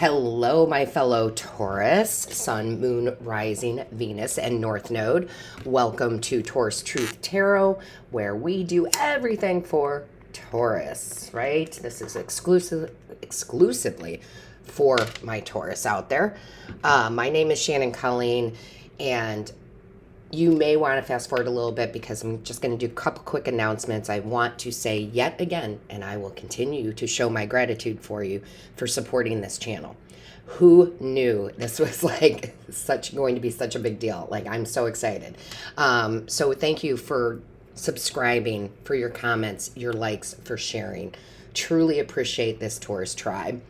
Hello, my fellow Taurus, Sun, Moon, Rising, Venus, and North Node. Welcome to Taurus Truth Tarot, where we do everything for Taurus, right? This is exclusively for my Taurus out there. My name is Shannon Colleen, and you may want to fast forward a little bit because I'm just going to do a couple quick announcements. I want to say yet again, and I will continue to show my gratitude for you for supporting this channel. Who knew this was going to be such a big deal? I'm so excited. So thank you for subscribing, for your comments, your likes, for sharing. Truly appreciate this Taurus tribe.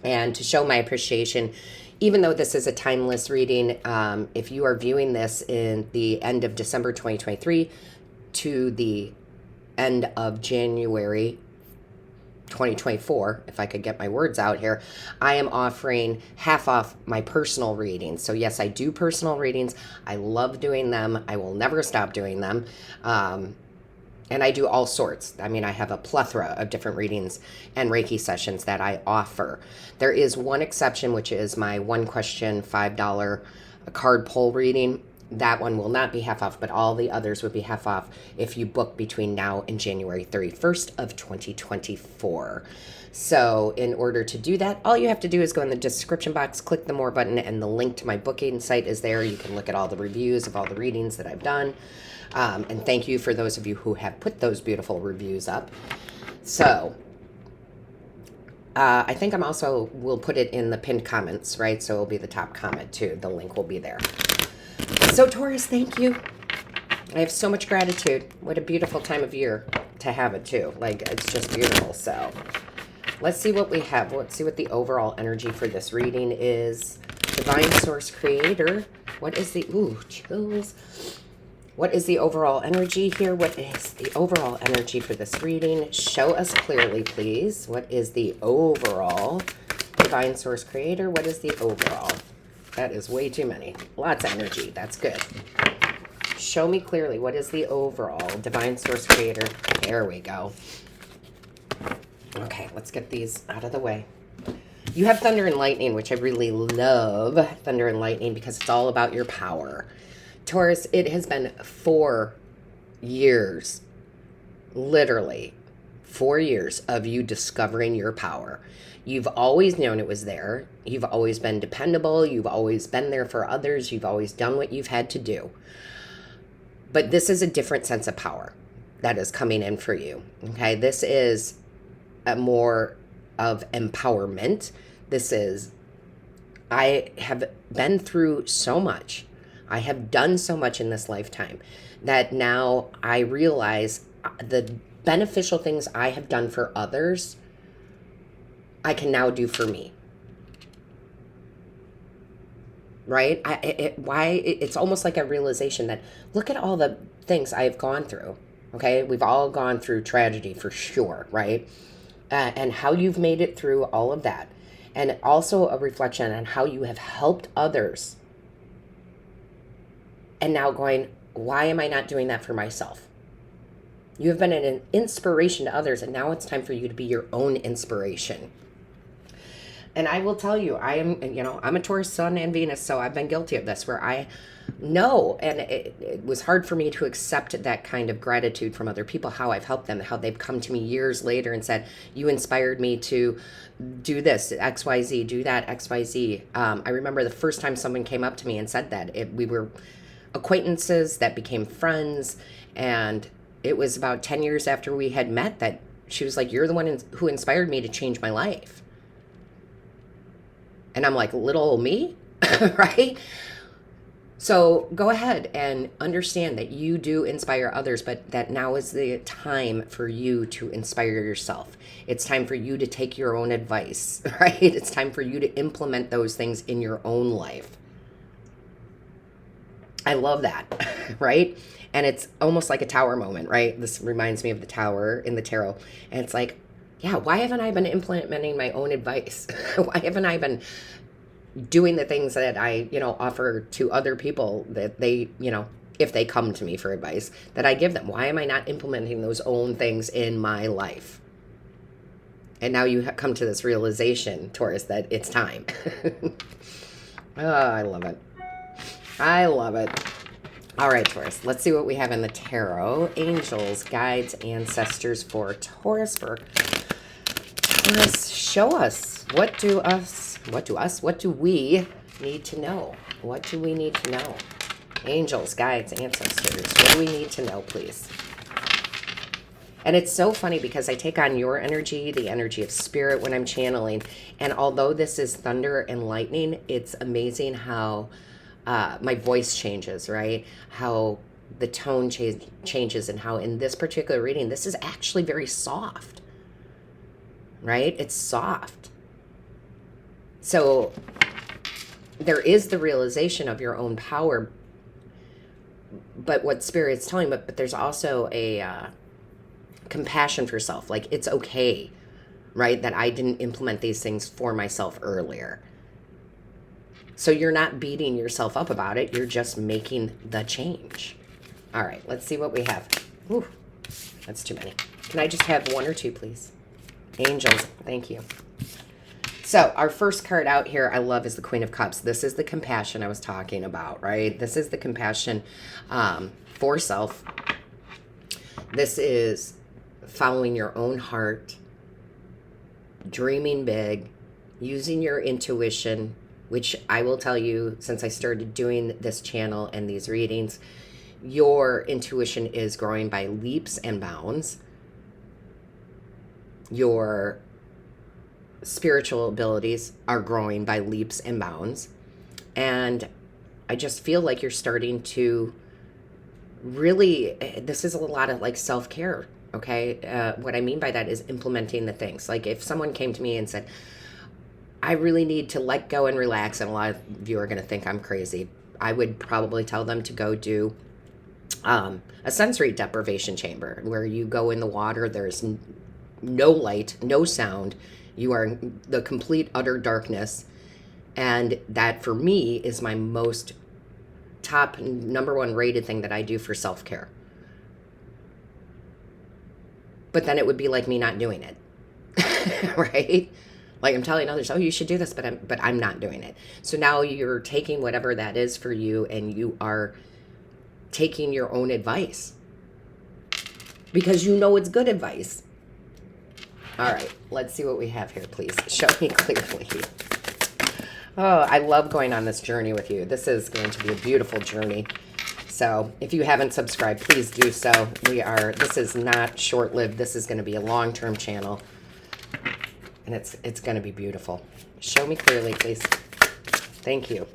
And to show my appreciation, even though this is a timeless reading, if you are viewing this in the end of December 2023 to the end of January 2024, if I could get my words out here, I am offering half off my personal readings. So yes, I do personal readings. I love doing them. I will never stop doing them. And I do all sorts. I mean, I have a plethora of different readings and Reiki sessions that I offer. There is one exception, which is my one question, $5 card pull reading. That one will not be half off, but all the others would be half off if you book between now and January 31st of 2024. So in order to do that, all you have to do is go in the description box, click the more button, and the link to my booking site is there. You can look at all the reviews of all the readings that I've done. And thank you for those of you who have put those beautiful reviews up. So I think we'll put it in the pinned comments, right? So it'll be the top comment too. The link will be there. So Taurus, thank you. I have so much gratitude. What a beautiful time of year to have it too. It's just beautiful. So let's see what we have. Let's see what the overall energy for this reading is. Divine Source Creator. What is the, chills. What is the overall energy here? What is the overall energy for this reading? Show us clearly, please. What is the overall? Divine Source Creator, what is the overall? That is way too many. Lots of energy. That's good. Show me clearly. What is the overall? Divine Source Creator. There we go. Okay, let's get these out of the way. You have Thunder and Lightning, which I really love. Thunder and Lightning because it's all about your power. Taurus, it has been 4 years, literally 4 years of you discovering your power. You've always known it was there. You've always been dependable. You've always been there for others. You've always done what you've had to do. But this is a different sense of power that is coming in for you. Okay, this is a more of empowerment. I have been through so much. I have done so much in this lifetime that now I realize the beneficial things I have done for others, I can now do for me. Right? It's almost like a realization that look at all the things I have gone through. Okay? We've all gone through tragedy for sure, right? And how you've made it through all of that. And also a reflection on how you have helped others. And now going, why am I not doing that for myself? You have been an inspiration to others, and now it's time for you to be your own inspiration. And I will tell you, I'm a Taurus Sun and Venus, so I've been guilty of this, where I know, and it was hard for me to accept that kind of gratitude from other people, how I've helped them, how they've come to me years later and said, you inspired me to do this, XYZ, do that, XYZ. I remember the first time someone came up to me and said that. We were acquaintances that became friends, and it was about 10 years after we had met that she was like, you're the one who inspired me to change my life. And I'm like, little old me, right? So go ahead and understand that you do inspire others, but that now is the time for you to inspire yourself. It's time for you to take your own advice, right? It's time for you to implement those things in your own life. I love that, right? And it's almost like a tower moment, right? This reminds me of the tower in the tarot. And it's like, yeah, why haven't I been implementing my own advice? Why haven't I been doing the things that I, offer to other people that they, if they come to me for advice, that I give them? Why am I not implementing those own things in my life? And now you come to this realization, Taurus, that it's time. Oh, I love it. I love it. All right, Taurus, let's see what we have in the tarot. Angels, guides, ancestors for Taurus. Taurus, show us. What do we need to know? What do we need to know? Angels, guides, ancestors, what do we need to know, please? And it's so funny because I take on your energy, the energy of spirit when I'm channeling. And although this is thunder and lightning, it's amazing how my voice changes, right? How the tone changes, and how in this particular reading, this is actually very soft, right? It's soft. So there is the realization of your own power, but what Spirit's telling, but there's also a compassion for self. Like, it's okay, right, that I didn't implement these things for myself earlier. So you're not beating yourself up about it. You're just making the change. All right, let's see what we have. Ooh, that's too many. Can I just have one or two, please? Angels, thank you. So our first card out here I love is the Queen of Cups. This is the compassion I was talking about, right? This is the compassion for self. This is following your own heart, dreaming big, using your intuition, which I will tell you, since I started doing this channel and these readings, your intuition is growing by leaps and bounds. Your spiritual abilities are growing by leaps and bounds. And I just feel like you're starting to really, this is a lot of like self-care, okay? What I mean by that is implementing the things. Like if someone came to me and said, I really need to let go and relax, and a lot of you are going to think I'm crazy, I would probably tell them to go do a sensory deprivation chamber where you go in the water, there's no light, no sound, you are in the complete utter darkness. And that for me is my most top number one rated thing that I do for self-care. But then it would be like me not doing it. Right? Like I'm telling others, oh, you should do this, but I'm not doing it. So now you're taking whatever that is for you, and you are taking your own advice because you know it's good advice. All right, let's see what we have here, please. Show me clearly. Oh, I love going on this journey with you. This is going to be a beautiful journey. So if you haven't subscribed, please do so. This is not short-lived. This is going to be a long-term channel. And it's going to be beautiful. Show me clearly, please. Thank you.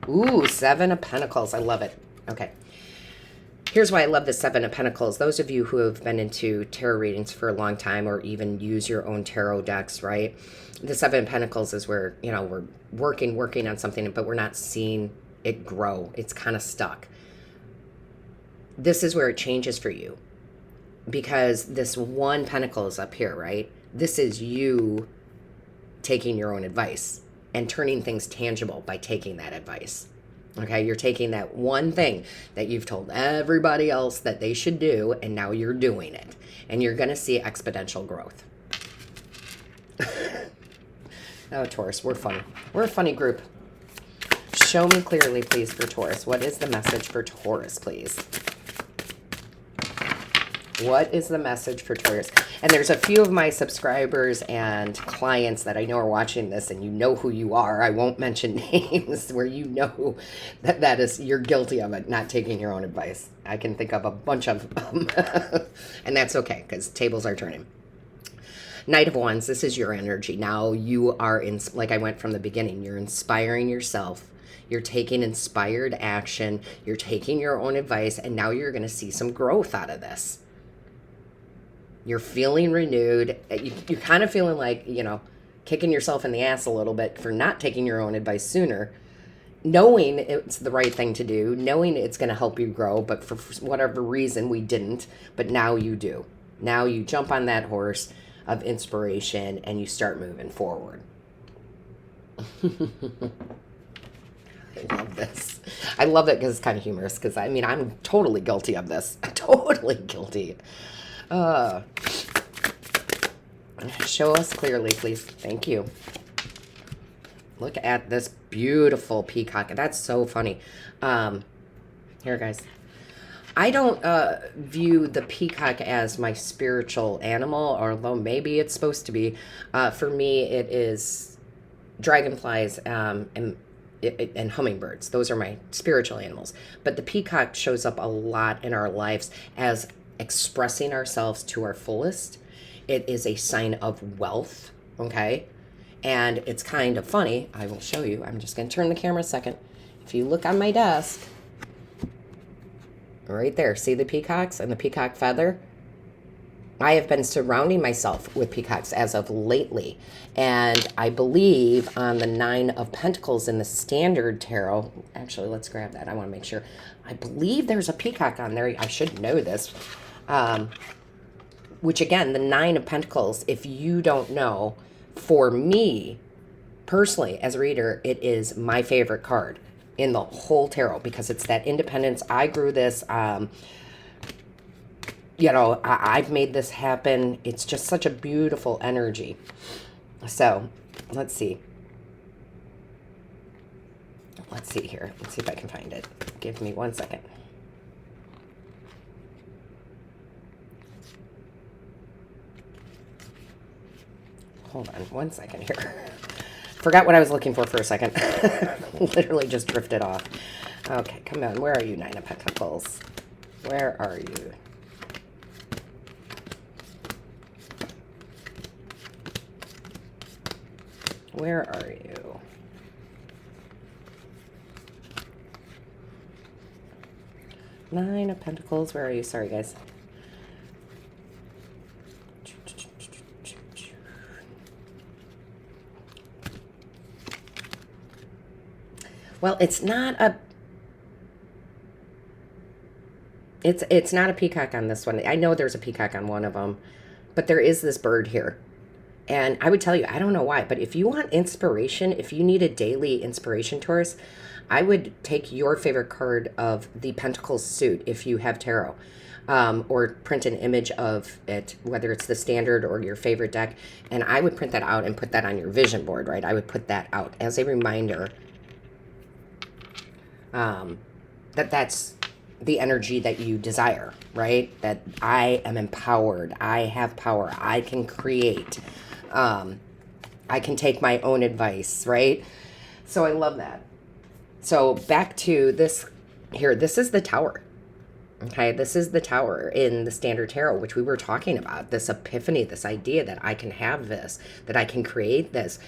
Ooh, Seven of Pentacles. I love it. Okay. Here's why I love the Seven of Pentacles. Those of you who have been into tarot readings for a long time, or even use your own tarot decks, right? The Seven of Pentacles is where, we're working on something, but we're not seeing it grow. It's kind of stuck. This is where it changes for you, because this one pentacle is up here, right? This is you taking your own advice and turning things tangible by taking that advice. Okay, you're taking that one thing that you've told everybody else that they should do, and now you're doing it. And you're going to see exponential growth. Oh, Taurus, we're funny. We're a funny group. Show me clearly, please, for Taurus. What is the message for Taurus, please? What is the message for Taurus? And there's a few of my subscribers and clients that I know are watching this, and you know who you are. I won't mention names, where you know that is, you're guilty of it, not taking your own advice. I can think of a bunch of them. And that's okay, because tables are turning. Knight of Wands, this is your energy. Now you are like I went from the beginning, you're inspiring yourself. You're taking inspired action. You're taking your own advice, and now you're going to see some growth out of this. You're feeling renewed. You're kind of feeling like, kicking yourself in the ass a little bit for not taking your own advice sooner, knowing it's the right thing to do, knowing it's going to help you grow, but for whatever reason we didn't, but now you do. Now you jump on that horse of inspiration and you start moving forward. I love this. I love it because it's kind of humorous, because I'm totally guilty of this. Totally guilty. Show us clearly, please. Thank you. Look at this beautiful peacock. That's so funny. Here, guys. I don't view the peacock as my spiritual animal, although maybe it's supposed to be. For me, it is dragonflies and hummingbirds. Those are my spiritual animals. But the peacock shows up a lot in our lives as expressing ourselves to our fullest. It is a sign of wealth, okay? And it's kind of funny. I will show you. I'm just going to turn the camera a second. If you look on my desk, right there, see the peacocks and the peacock feather? I have been surrounding myself with peacocks as of lately. And I believe on the 9 of Pentacles in the Standard Tarot, actually, let's grab that. I want to make sure. I believe there's a peacock on there. I should know this. Which again, the 9 of Pentacles, if you don't know, for me, personally, as a reader, it is my favorite card in the whole tarot because it's that independence. I grew this, you know, I've made this happen. It's just such a beautiful energy. So, let's see. Let's see here. Let's see if I can find it. Give me 1 second. Hold on 1 second here. Forgot what I was looking for a second. Literally just drifted off. Okay, come on. Where are you, 9 of Pentacles? Where are you? Where are you? Nine of Pentacles. Where are you? Sorry, guys. Well, it's not a it's not a peacock on this one. I know there's a peacock on one of them, but there is this bird here. And I would tell you, I don't know why, but if you want inspiration, if you need a daily inspiration, Taurus, I would take your favorite card of the Pentacles suit if you have tarot, or print an image of it, whether it's the standard or your favorite deck, and I would print that out and put that on your vision board, right? I would put that out as a reminder that that's the energy that you desire, right? That I am empowered. I have power. I can create. I can take my own advice, right? So I love that. So back to this here. This is the Tower. Okay, this is the Tower in the Standard Tarot, which we were talking about. This epiphany, this idea that I can have this, that I can create this.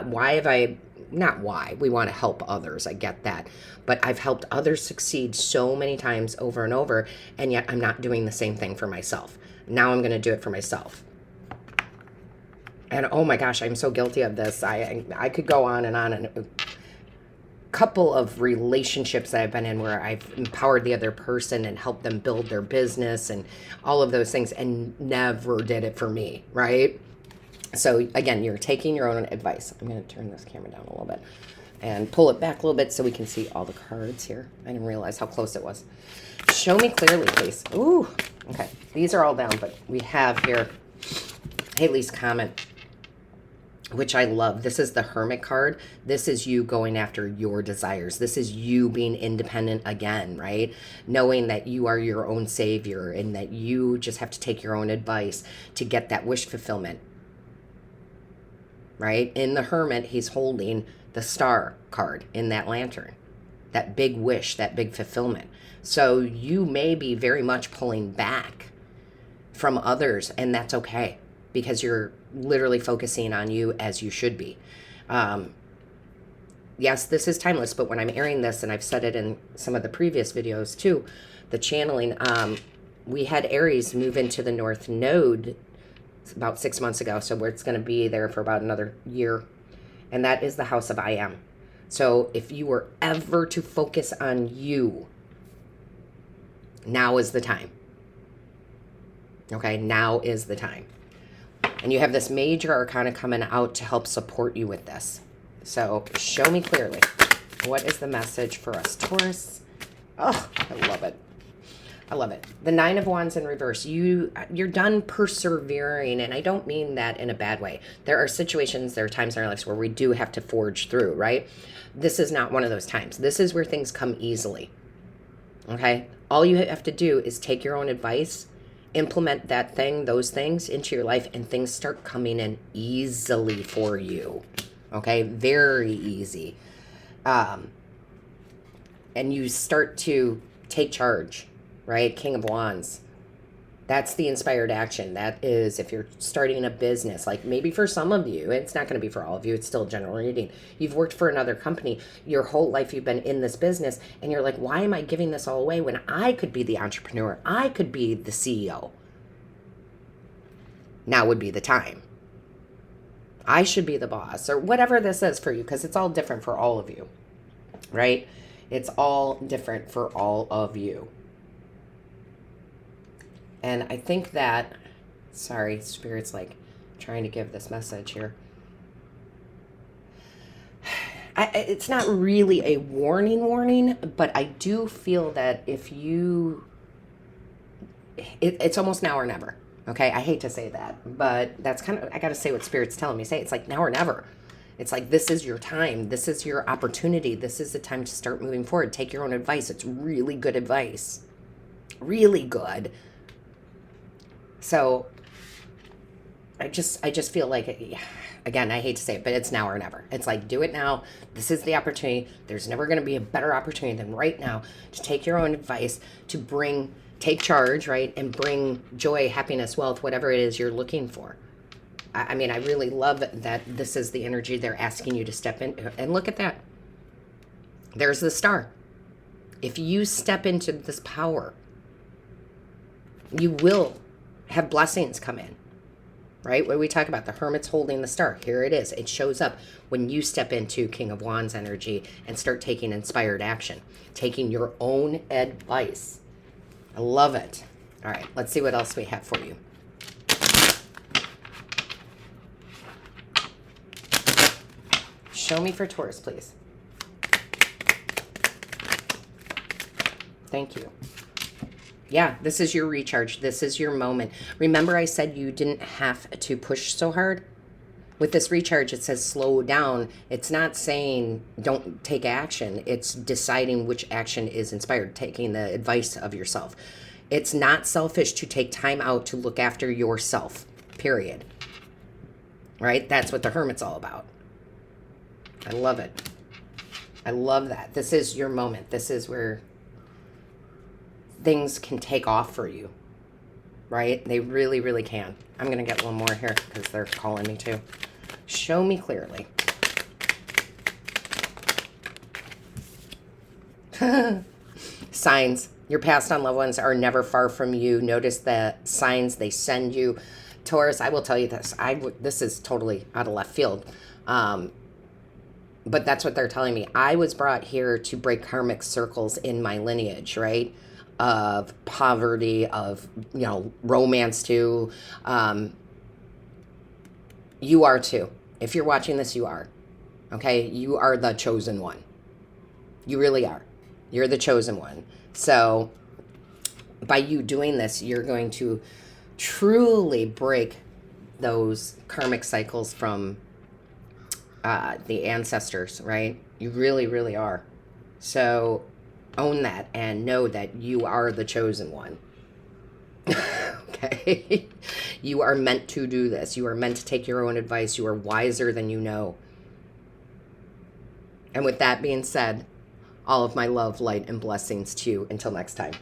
Why have I... Not why. We want to help others. I get that. But I've helped others succeed so many times over and over, and yet I'm not doing the same thing for myself. Now I'm going to do it for myself. And oh my gosh, I'm so guilty of this. I could go on. And a couple of relationships that I've been in where I've empowered the other person and helped them build their business and all of those things, and never did it for me, right? So again, you're taking your own advice. I'm going to turn this camera down a little bit and pull it back a little bit so we can see all the cards here. I didn't realize how close it was. Show me clearly, please. Ooh, okay. These are all down, but we have here Haley's comment, which I love. This is the Hermit card. This is you going after your desires. This is you being independent again, right? Knowing that you are your own savior and that you just have to take your own advice to get that wish fulfillment. Right? In the Hermit, he's holding the Star card in that lantern. That big wish, that big fulfillment. So you may be very much pulling back from others, and that's okay because you're literally focusing on you as you should be. Yes, this is timeless, but when I'm airing this, and I've said it in some of the previous videos too, the channeling, we had Aries move into the North Node about 6 months ago, so it's going to be there for about another year, and that is the house of I am. So if you were ever to focus on you, now is the time. Okay, now is the time. And you have this major arcana coming out to help support you with this. So show me clearly. What is the message for us, Taurus? Oh, I love it. I love it. The Nine of Wands in reverse. You're done persevering, and I don't mean that in a bad way. There are situations, there are times in our lives where we do have to forge through, right? This is not one of those times. This is where things come easily. Okay? All you have to do is take your own advice, implement that thing, those things into your life, and things start coming in easily for you. Okay? Very easy. And you start to take charge. Right? King of Wands. That's the inspired action. That is if you're starting a business, like maybe for some of you, it's not going to be for all of you. It's still general reading. You've worked for another company your whole life. You've been in this business and you're like, why am I giving this all away when I could be the entrepreneur? I could be the CEO. Now would be the time. I should be the boss or whatever this is for you, because it's all different for all of you, right? It's all different for all of you. And I think that, sorry, Spirit's like trying to give this message here. It's not really a warning, but I do feel that if you, it's almost now or never. Okay, I hate to say that, but that's kind of, I got to say what Spirit's telling me to say. It's like now or never. It's like, this is your time. This is your opportunity. This is the time to start moving forward. Take your own advice. It's really good advice. Really good. So I just feel like, again, I hate to say it, but it's now or never. It's like, do it now. This is the opportunity. There's never going to be a better opportunity than right now to take your own advice, to take charge, right? And bring joy, happiness, wealth, whatever it is you're looking for. I mean, I really love that this is the energy they're asking you to step in. And look at that. There's the star. If you step into this power, you will have blessings come in, right? When we talk about the Hermit's holding the star, here it is. It shows up when you step into King of Wands energy and start taking inspired action, taking your own advice. I love it. All right, let's see what else we have for you. Show me for Taurus, please. Thank you. Yeah, this is your recharge. This is your moment. Remember I said you didn't have to push so hard? With this recharge, it says slow down. It's not saying don't take action. It's deciding which action is inspired, taking the advice of yourself. It's not selfish to take time out to look after yourself, period. Right? That's what the Hermit's all about. I love it. I love that. This is your moment. This is where things can take off for you, right? They really, really can. I'm going to get one more here because they're calling me too. Show me clearly. Signs. Your past on loved ones are never far from you. Notice the signs they send you. Taurus, I will tell you this. This is totally out of left field. But that's what they're telling me. I was brought here to break karmic circles in my lineage, right? Of poverty, of, romance too. You are too. If you're watching this, you are. Okay? You are the chosen one. You really are. You're the chosen one. So by you doing this, you're going to truly break those karmic cycles from the ancestors, right? You really, really are. So own that and know that you are the chosen one. Okay? You are meant to do this. You are meant to take your own advice. You are wiser than you know. And with that being said, all of my love, light, and blessings to you. Until next time.